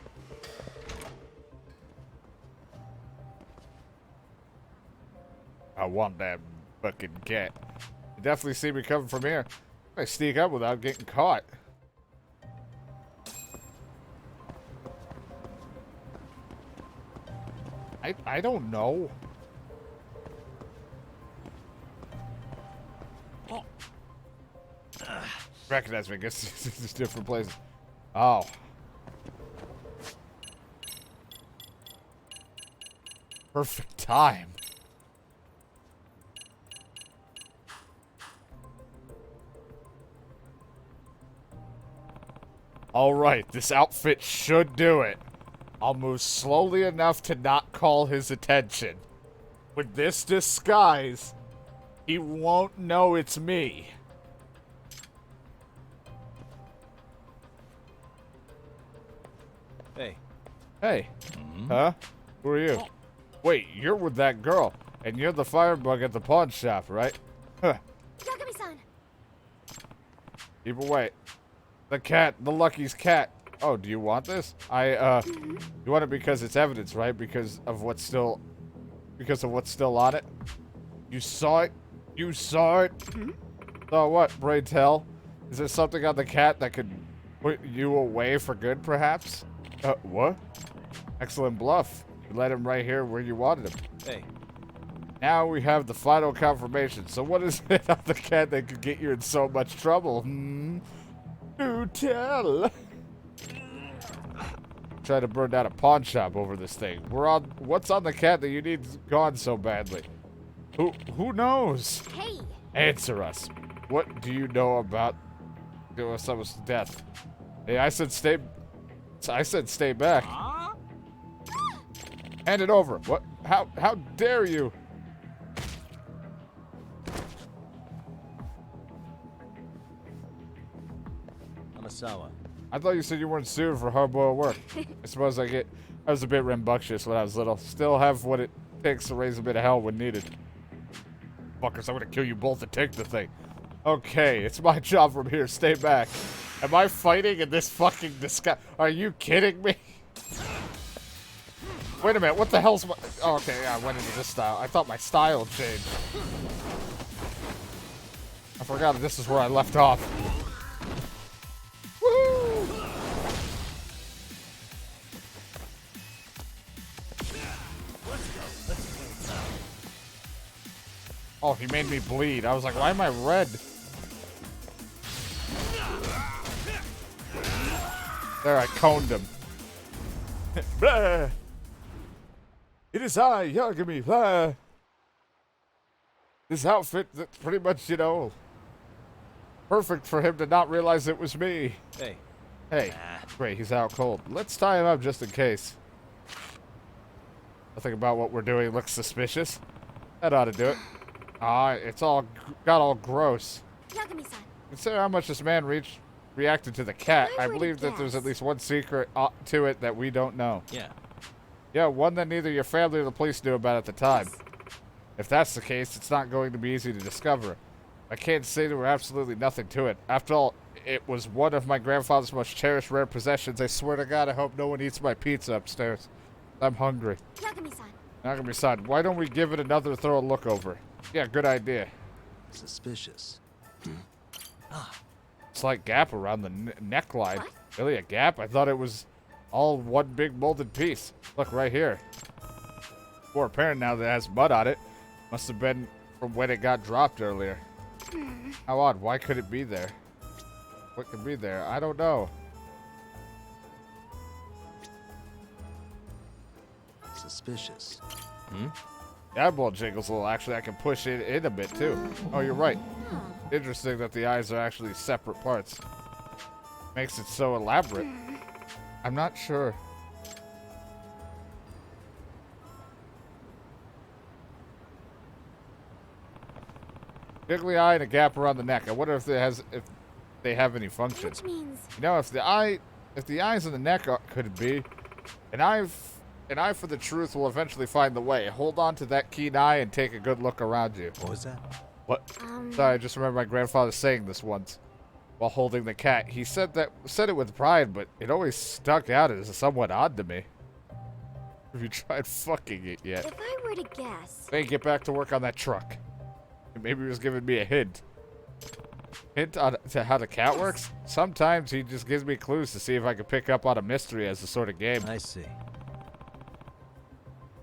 I want that fucking cat. You definitely see me coming from here. I sneak up without getting caught. I don't know. Oh. Recognize me. I guess it's different places. Oh. Perfect time. All right, this outfit should do it. I'll move slowly enough to not call his attention. With this disguise, he won't know it's me. Hey. Hey. Huh? Who are you? Wait, you're with that girl, and you're the firebug at the pawn shop, right? Huh. Yagami-san. Keep away. The cat, the Lucky's cat. Oh, do you want this? You want it because it's evidence, right? Because of what's still on it? You saw it? You saw it? So what, pray tell? Is there something on the cat that could put you away for good, perhaps? What? Excellent bluff. You led him right here where you wanted him. Hey. Now we have the final confirmation. So what is it on the cat that could get you in so much trouble? Do tell. Try to burn down a pawn shop over this thing. What's on the cat that you need gone so badly? Who knows? Hey. Answer us. What do you know about someone's death? Hey, I said stay back. Hand it over. What? How dare you? Amasawa. I thought you said you weren't sued for hard-boiled work. I suppose I was a bit rambunctious when I was little. Still have what it takes to raise a bit of hell when needed. Fuckers, I'm gonna kill you both and take the thing. Okay, it's my job from here. Stay back. Am I fighting in this fucking disguise? Are you kidding me? Wait a minute, what the hell's my... Oh, okay, yeah, I went into this style. I thought my style changed. I forgot that this is where I left off. Woo! Oh, he made me bleed. I was like, why am I red? There, I coned him. Blah. It is I, Yagami. Blah. This outfit, that pretty much, you know, perfect for him to not realize it was me. Hey. Hey, great, he's out cold. Let's tie him up just in case. Nothing about what we're doing looks suspicious. That ought to do it. It's all got all gross. Yagami-san. Consider how much this man reacted to the cat. I I would believe that there's guess. at least one secret to it that we don't know. Yeah. Yeah, one that neither your family or the police knew about at the time. Yes. If that's the case, it's not going to be easy to discover. I can't say there were absolutely nothing to it. After all, it was one of my grandfather's most cherished rare possessions. I swear to God, I hope no one eats my pizza upstairs. I'm hungry. Yagami-san. Yagami-san, why don't we give it another thorough look over? Yeah, good idea. Suspicious. Slight gap around the neckline. What? Really, a gap? I thought it was all one big molded piece. Look, right here. More apparent now that it has mud on it. Must have been from when it got dropped earlier. How odd. Why could it be there? What could be there? I don't know. Suspicious. The eyeball jiggles a little. Actually, I can push it in a bit, too. Oh, you're right. Huh. Interesting that the eyes are actually separate parts. Makes it so elaborate. I'm not sure. Jiggly eye and a gap around the neck. I wonder if they have any function. Which means You know, if the eyes and the neck could be, an eye for the truth will eventually find the way. Hold on to that keen eye and take a good look around you. What was that? What? Sorry, I just remember my grandfather saying this once while holding the cat. He said it with pride, but it always stuck out as somewhat odd to me. Have you tried fucking it yet? if I were to guess, Hey, get back to work on that truck. Maybe he was giving me a hint. Hint on to how the cat works? Sometimes he just gives me clues to see if I can pick up on a mystery as a sort of game. I see. I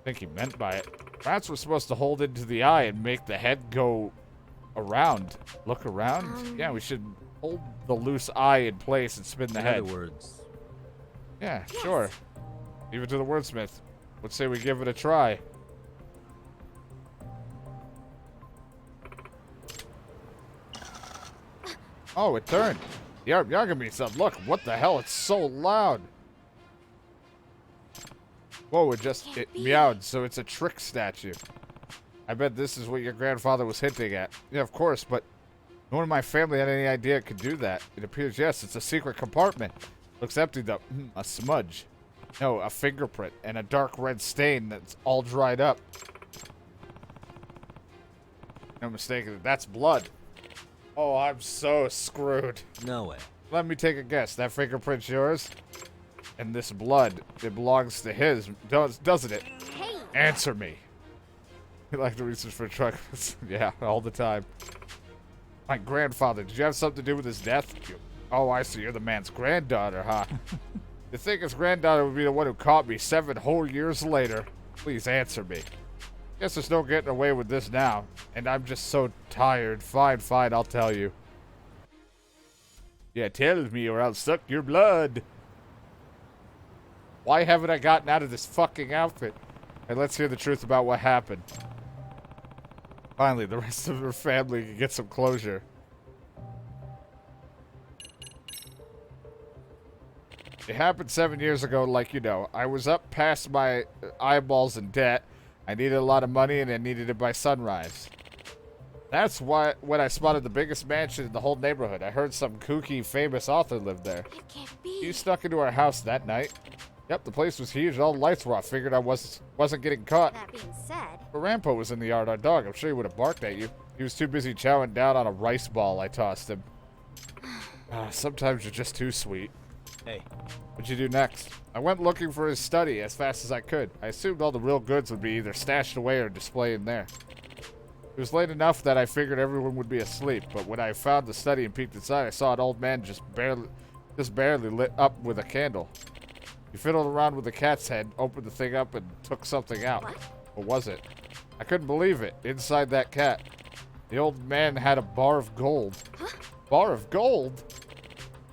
think he meant by it. Perhaps we're supposed to hold into the eye and make the head go around. Look around? Yeah, we should hold the loose eye in place and spin the In head. other words, Yeah, Yes. sure. Leave it to the wordsmith. Let's say we give it a try. Oh, it turned. Yarp, Yagami-san, look, what the hell? It's so loud. Whoa, it meowed, so it's a trick statue. I bet this is what your grandfather was hinting at. Yeah, of course, but no one in my family had any idea it could do that. It appears, yes, it's a secret compartment. Looks empty, though. A smudge. No, a fingerprint and a dark red stain that's all dried up. No mistaking, that's blood. Oh, I'm so screwed. no way. Let me take a guess. That fingerprint's yours? And this blood, it belongs to his, doesn't it? hey, Answer me. You like to research for truckers? Yeah, all the time. My grandfather, did you have something to do with his death? Oh, I see. You're the man's granddaughter, huh? You think his granddaughter would be the one who caught me 7 whole years later? Please answer me. Guess there's no getting away with this now. And I'm just so tired. Fine, I'll tell you. Yeah, tell me or I'll suck your blood. Why haven't I gotten out of this fucking outfit? And let's hear the truth about what happened. Finally, the rest of her family can get some closure. It happened 7 years ago, like you know. I was up past my eyeballs in debt. I needed a lot of money, and I needed it by sunrise. That's why when I spotted the biggest mansion in the whole neighborhood, I heard some kooky, famous author lived there. it can't be. He snuck into our house that night. Yep, the place was huge. All the lights were off. Figured I wasn't getting caught. That being said, But Rampo was in the yard, our dog. I'm sure he would have barked at you. He was too busy chowing down on a rice ball I tossed him. Sometimes you're just too sweet. Hey, What'd you do next? I went looking for his study as fast as I could. I assumed all the real goods would be either stashed away or displayed in there. It was late enough that I figured everyone would be asleep, but when I found the study and peeked inside, I saw an old man just barely lit up with a candle. He fiddled around with the cat's head, opened the thing up, and took something out. What? What was it? I couldn't believe it. Inside that cat, the old man had a bar of gold. Huh? Bar of gold?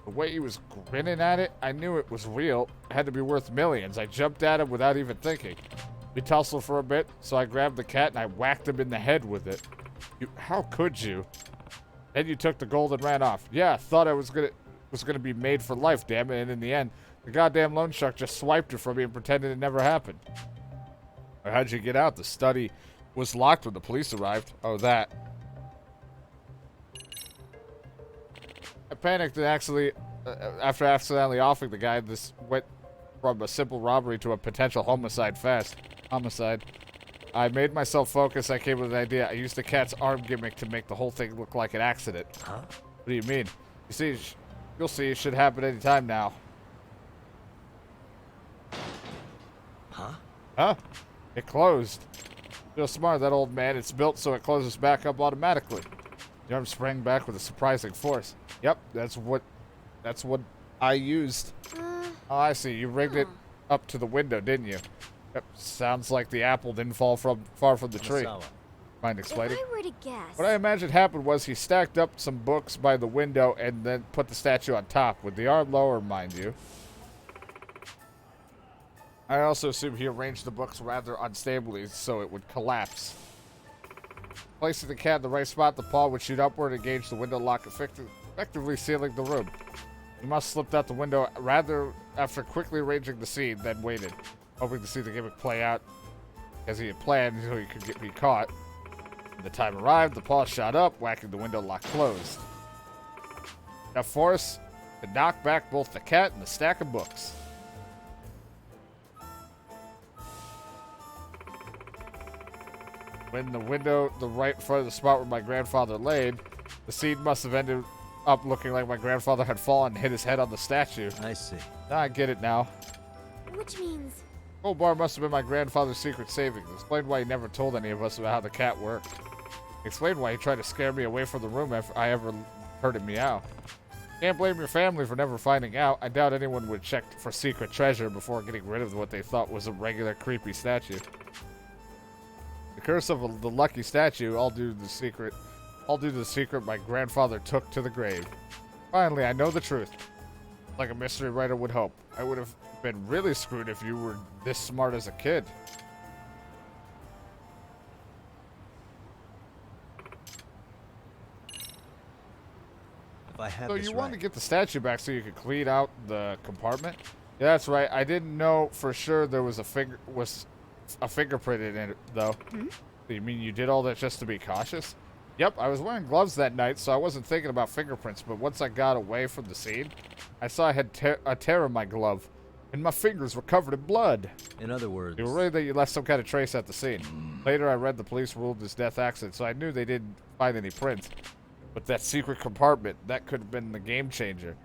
The way he was grinning at it, I knew it was real. It had to be worth millions. I jumped at him without even thinking. We tussled for a bit, so I grabbed the cat and I whacked him in the head with it. How could you? Then you took the gold and ran off. Yeah, thought I was gonna be made for life, damn it, and in the end, the goddamn loan shark just swiped it from me and pretended it never happened. How'd you get out? The study was locked when the police arrived. Oh, that. I panicked and after accidentally offing the guy, this went from a simple robbery to a potential homicide fast. Homicide. I made myself focus. I came with an idea. I used the cat's arm gimmick to make the whole thing look like an accident. huh? What do you mean? You see, you'll see. It should happen any time now. Huh? Huh? It closed. Real smart, that old man. It's built so it closes back up automatically. The arm sprang back with a surprising force. Yep, that's what I used. Oh, I see. You rigged it up to the window, didn't you? Yep. Sounds like the apple didn't fall far from the tree. Masawa. Mind if explaining? I were to guess, What I imagine happened was he stacked up some books by the window and then put the statue on top, with the arm lower, mind you. I also assume he arranged the books rather unstably so it would collapse. Placing the cat in the right spot, the paw would shoot upward and engage the window lock, effectively sealing the room. He must have slipped out the window rather after quickly arranging the scene, then waited, hoping to see the gimmick play out as he had planned until he could be caught. When the time arrived, the paw shot up, whacking the window lock closed. Enough force to knock back both the cat and the stack of books. When the window, the right in front of the spot where my grandfather laid, the scene must have ended up looking like my grandfather had fallen and hit his head on the statue. I see. I get it now. Which means... Gold bar must have been my grandfather's secret savings. Explained why he never told any of us about how the cat worked. Explained why he tried to scare me away from the room if I ever heard him meow. Can't blame your family for never finding out. I doubt anyone would check for secret treasure before getting rid of what they thought was a regular creepy statue. The curse of the lucky statue, all due to the secret my grandfather took to the grave. Finally, I know the truth. Like a mystery writer would hope. I would have been really screwed if you were this smart as a kid. If I have So this you right, wanted to get the statue back so you could clean out the compartment? Yeah, that's right. I didn't know for sure there was a fingerprint in it, though. You mean you did all that just to be cautious? Yep, I was wearing gloves that night, so I wasn't thinking about fingerprints, but once I got away from the scene, I saw I had a tear in my glove, and my fingers were covered in blood. in other words, You were worried that you left some kind of trace at the scene. Later, I read the police ruled this death accident, so I knew they didn't find any prints. But that secret compartment, that could have been the game changer.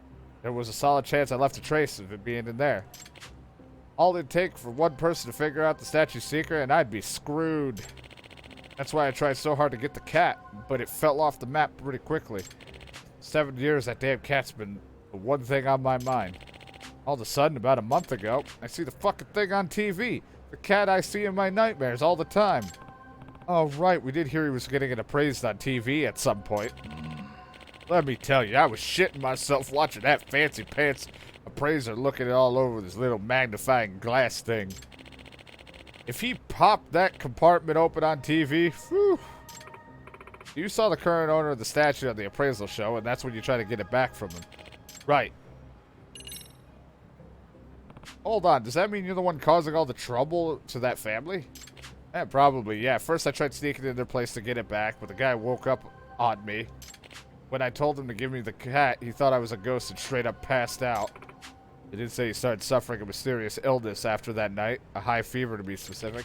There was a solid chance I left a trace of it being in there. All it'd take for one person to figure out the statue's secret, and I'd be screwed. That's why I tried so hard to get the cat, but it fell off the map pretty quickly. 7 years, that damn cat's been the one thing on my mind. All of a sudden, about a month ago, I see the fucking thing on TV. The cat I see in my nightmares all the time. Oh, right, we did hear he was getting it appraised on TV at some point. Let me tell you, I was shitting myself watching that fancy pants appraiser looking it all over with his little magnifying glass thing. If he popped that compartment open on TV, whew. You saw the current owner of the statue on the appraisal show, and that's when you try to get it back from him. Right. Hold on, does that mean you're the one causing all the trouble to that family? Yeah, probably, yeah. First I tried sneaking into their place to get it back, but the guy woke up on me. When I told him to give me the cat, he thought I was a ghost and straight up passed out. He did say he started suffering a mysterious illness after that night, a high fever to be specific.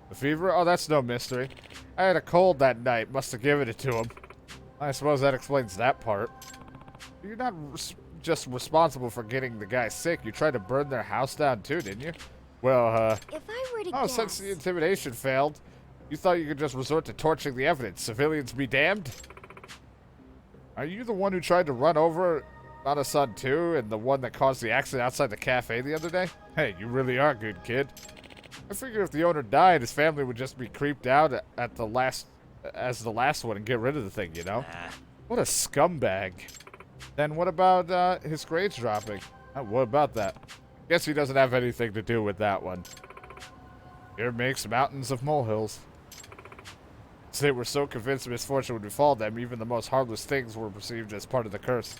The fever? Oh, that's no mystery. I had a cold that night, must have given it to him. I suppose that explains that part. You're not just responsible for getting the guy sick, you tried to burn their house down too, didn't you? Well, If I were to oh, guess... since the intimidation failed, you thought you could just resort to torching the evidence. Civilians be damned? Are you the one who tried to run over Nana-san too, and the one that caused the accident outside the cafe the other day? Hey, you really are a good kid. I figured if the owner died, his family would just be creeped out as the last one and get rid of the thing, you know? What a scumbag. Then what about his grades dropping? What about that? Guess he doesn't have anything to do with that one. Here makes mountains of molehills. So they were so convinced misfortune would befall them, even the most harmless things were perceived as part of the curse.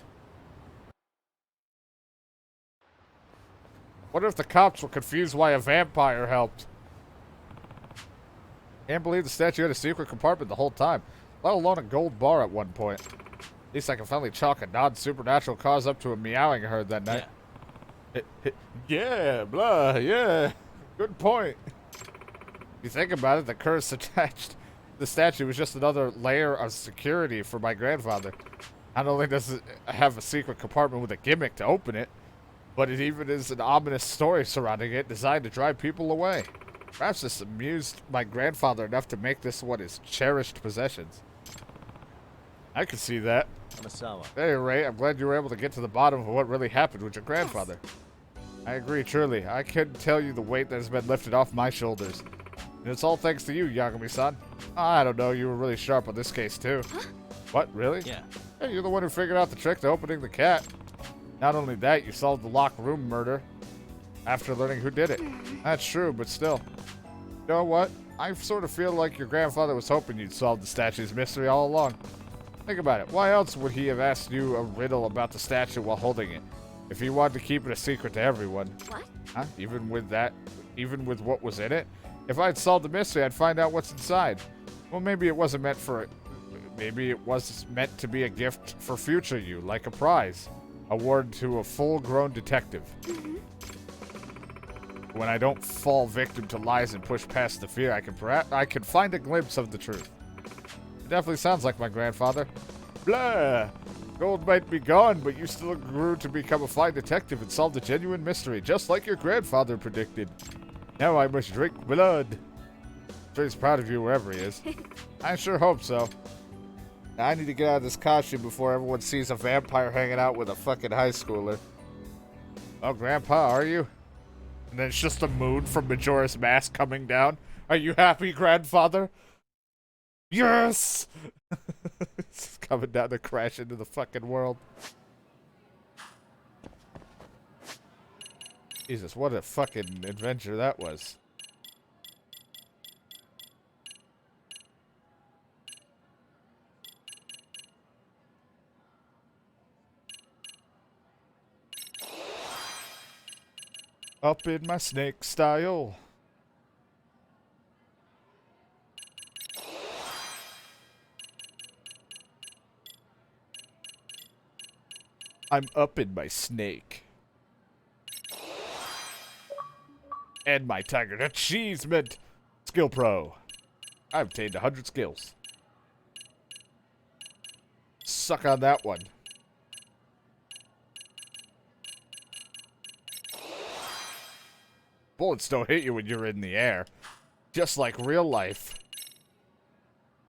What if the cops were confused why a vampire helped? Can't believe the statue had a secret compartment the whole time, let alone a gold bar at one point. At least I can finally chalk a non-supernatural cause up to a meowing I heard that night. Yeah, blah, yeah. Good point. If you think about it, the curse attached to the statue was just another layer of security for my grandfather. Not only does it have a secret compartment with a gimmick to open it, but it even is an ominous story surrounding it designed to drive people away. Perhaps this amused my grandfather enough to make this one his cherished possessions. I can see that. Hanasawa. At any rate, I'm glad you were able to get to the bottom of what really happened with your grandfather. I agree, truly. I couldn't tell you the weight that has been lifted off my shoulders. And it's all thanks to you, Yagami-san. I don't know, you were really sharp on this case, too. Huh? What, really? Yeah. Hey, you're the one who figured out the trick to opening the cat. Not only that, you solved the locked room murder after learning who did it. That's true, but still. You know what? I sort of feel like your grandfather was hoping you'd solve the statue's mystery all along. Think about it. Why else would he have asked you a riddle about the statue while holding it? If he wanted to keep it a secret to everyone. What? Huh? Even with what was in it? If I'd solved the mystery, I'd find out what's inside. Well, maybe it wasn't meant for it. Maybe it was meant to be a gift for future you, like a prize. Awarded to a full-grown detective. When I don't fall victim to lies and push past the fear, I can find a glimpse of the truth. It definitely sounds like my grandfather. Blah! Gold might be gone, but you still grew to become a fine detective and solved a genuine mystery, just like your grandfather predicted. Now I must drink blood. I'm sure he's proud of you wherever he is. I sure hope so. Now I need to get out of this costume before everyone sees a vampire hanging out with a fucking high schooler. Oh, Grandpa, are you? And then it's just a moon from Majora's Mask coming down. Are you happy, grandfather? Yes! It's coming down to crash into the fucking world. Jesus, what a fucking adventure that was. Up in my snake style. I'm up in my snake. And my tiger achievement. Skill Pro. I've obtained 100 skills. Suck on that one. Bullets don't hit you when you're in the air. Just like real life.